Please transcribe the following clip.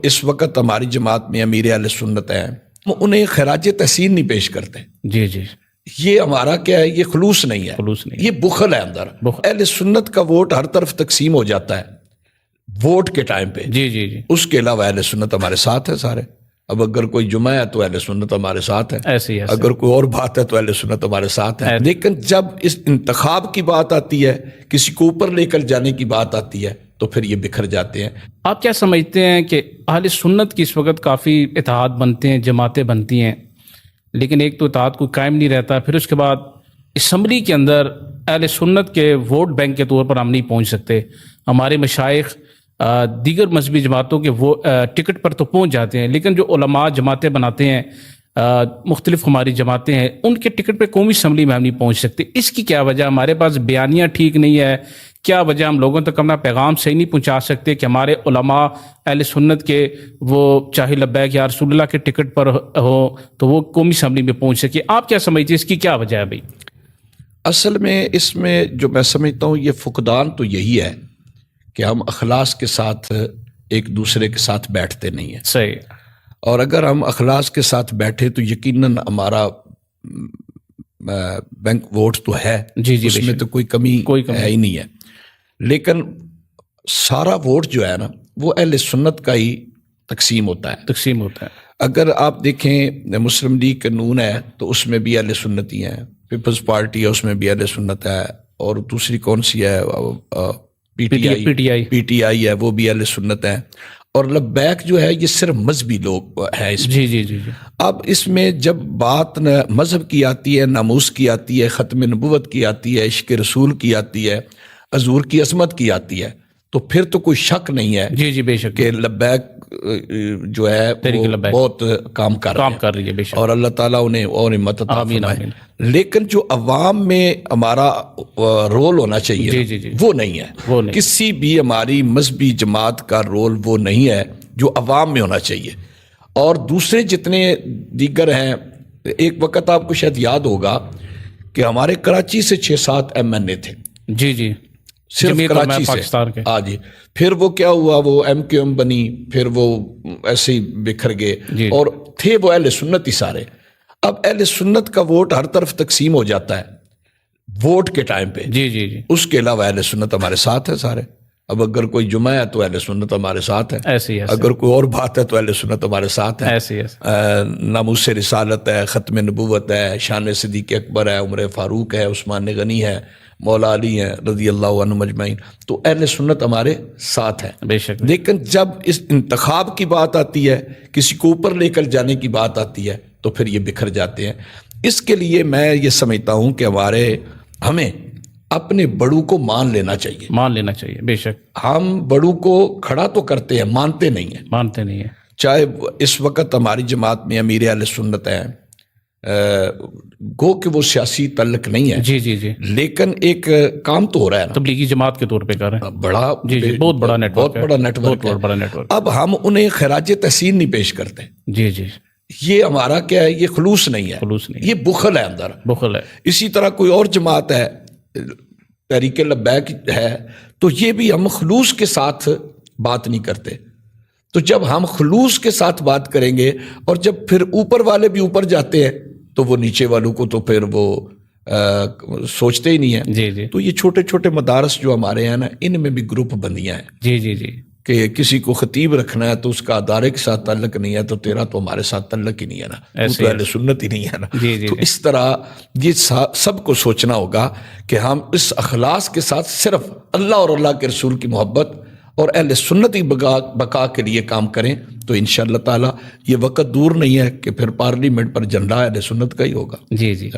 اس وقت ہماری جماعت میں امیر اہل سنت ہیں، ہم انہیں خراج تحسین نہیں پیش کرتے۔ جی جی، یہ ہمارا کیا ہے، یہ خلوص نہیں ہے، خلوص نہیں، یہ بخل ہے اندر۔ اہل سنت کا ووٹ ہر طرف تقسیم ہو جاتا ہے ووٹ کے ٹائم پہ، جی جی جی، اس کے علاوہ اہل سنت ہمارے ساتھ ہے سارے۔ اب اگر کوئی جمعہ ہے تو اہل سنت ہمارے ساتھ ہے، ایسے ہی اگر کوئی اور بات ہے تو اہل سنت ہمارے ساتھ ہے۔ لیکن جب اس انتخاب کی بات آتی ہے، کسی کو اوپر لے کر جانے کی بات آتی ہے، تو پھر یہ بکھر جاتے ہیں۔ آپ کیا سمجھتے ہیں کہ اہل سنت کی اس وقت کافی اتحاد بنتے ہیں، جماعتیں بنتی ہیں، لیکن ایک تو اتحاد کوئی قائم نہیں رہتا، پھر اس کے بعد اسمبلی کے اندر اہل سنت کے ووٹ بینک کے طور پر ہم نہیں پہنچ سکتے۔ ہمارے مشائخ دیگر مذہبی جماعتوں کے وہ ٹکٹ پر تو پہنچ جاتے ہیں، لیکن جو علماء جماعتیں بناتے ہیں، مختلف ہماری جماعتیں ہیں، ان کے ٹکٹ پہ قومی اسمبلی میں ہم نہیں پہنچ سکتے۔ اس کی کیا وجہ؟ ہمارے پاس بیانیہ ٹھیک نہیں ہے؟ کیا وجہ ہم لوگوں تک اپنا پیغام صحیح نہیں پہنچا سکتے کہ ہمارے علماء اہل سنت کے وہ چاہے لبیک یا رسول اللہ کے ٹکٹ پر ہو تو وہ قومی اسمبلی میں پہنچ سکے؟ آپ کیا سمجھتے ہیں اس کی کیا وجہ ہے بھائی؟ اصل میں اس میں جو میں سمجھتا ہوں، یہ فقدان تو یہی ہے کہ ہم اخلاص کے ساتھ ایک دوسرے کے ساتھ بیٹھتے نہیں ہیں۔ صحیح۔ اور اگر ہم اخلاص کے ساتھ بیٹھے تو یقیناً ہمارا بینک ووٹ تو ہے، جی جی، اس میں تو کوئی کمی ہے ہی نہیں ہے۔ لیکن سارا ووٹ جو ہے نا، وہ اہل سنت کا ہی تقسیم ہوتا ہے۔ اگر آپ دیکھیں مسلم لیگ قانون ہے تو اس میں بھی اہل سنت ہی ہیں، پیپلز پارٹی ہے اس میں بھی اہل سنت ہے، اور دوسری کون سی ہے، پی ٹی آئی ہے، وہ بھی اہل سنت ہے۔ اور لبیک جو ہے یہ صرف مذہبی لوگ ہیں اس میں۔ جی جی جی جی۔ اب اس میں جب بات مذہب کی آتی ہے، ناموس کی آتی ہے، ختم نبوت کی آتی ہے، عشق رسول کی آتی ہے، حضور کی عظمت کی آتی ہے، تو پھر تو کوئی شک نہیں ہے جی جی، بے شک کہ لبیک جو ہے وہ بہت کام کر رہی ہے، بے شک، اور اللہ تعالیٰ انہیں اور ہمت عطا فرمائے۔ لیکن جو عوام میں ہمارا رول ہونا چاہیے وہ نہیں ہے، کسی بھی ہماری مذہبی جماعت کا رول وہ نہیں ہے جو عوام میں ہونا چاہیے۔ اور دوسرے جتنے دیگر ہیں، ایک وقت آپ کو شاید یاد ہوگا کہ ہمارے کراچی سے 6-7 MNA تھے، جی جی، صرف کراچی سے۔ ہاں جی، پھر وہ کیا ہوا، وہ MQM بنی، پھر وہ ایسے ہی بکھر گئے، اور تھے وہ اہل سنت ہی سارے۔ اب اہل سنت کا ووٹ ہر طرف تقسیم ہو جاتا ہے ووٹ کے ٹائم پہ، جی جی جی، اس کے علاوہ اہل سنت ہمارے ساتھ ہے سارے۔ اب اگر کوئی جمعہ ہے تو اہل سنت ہمارے ساتھ ہے، اگر کوئی اور بات ہے تو اہل سنت ہمارے ساتھ ہے۔ ناموس رسالت ہے، ختم نبوت ہے، شان صدیق اکبر ہے، عمر فاروق ہے، عثمان غنی ہے، مولا علی ہیں رضی اللہ عنہ مجمعین، تو اہل سنت ہمارے ساتھ ہیں، بے شک۔ لیکن جب اس انتخاب کی بات آتی ہے، کسی کو اوپر لے کر جانے کی بات آتی ہے، تو پھر یہ بکھر جاتے ہیں۔ اس کے لیے میں یہ سمجھتا ہوں کہ ہمیں اپنے بڑوں کو مان لینا چاہیے، بے شک۔ ہم بڑوں کو کھڑا تو کرتے ہیں، مانتے نہیں ہیں۔ چاہے اس وقت ہماری جماعت میں امیر اہل سنت ہیں، گو کہ وہ سیاسی تعلق نہیں ہے، جی جی جی، لیکن ایک کام تو ہو رہا ہے نا، تبلیغی جماعت کے طور پہ کر رہے ہیں، بہت بڑا نیٹ ورک۔ اب ہم انہیں خراج تحسین نہیں پیش کرتے۔ جی جی، یہ ہمارا کیا ہے، یہ خلوص نہیں ہے، یہ بخل ہے اندر، بخل ہے۔ اسی طرح کوئی اور جماعت ہے، تحریک لبیک ہے، تو یہ بھی ہم خلوص کے ساتھ بات نہیں کرتے۔ تو جب ہم خلوص کے ساتھ بات کریں گے، اور جب پھر اوپر والے بھی اوپر جاتے ہیں تو وہ نیچے والوں کو تو پھر وہ سوچتے ہی نہیں ہیں۔ جی جی، تو یہ چھوٹے چھوٹے مدارس جو ہمارے ہیں نا، ان میں بھی گروپ بندیاں ہیں۔ جی جی جی، کہ کسی کو خطیب رکھنا ہے تو اس کا ادارے کے ساتھ تعلق نہیں ہے، تو تیرا تو ہمارے ساتھ تعلق ہی نہیں ہے نا، تو اہل سنت ہی نہیں ہے نا۔ تو اس طرح یہ سب کو سوچنا ہوگا کہ ہم اس اخلاص کے ساتھ صرف اللہ اور اللہ کے رسول کی محبت اور اہل سنتی بقا کے لیے کام کریں، تو انشاءاللہ تعالی یہ وقت دور نہیں ہے کہ پھر پارلیمنٹ پر جھنڈا اہل سنت کا ہی ہوگا۔ جی جی،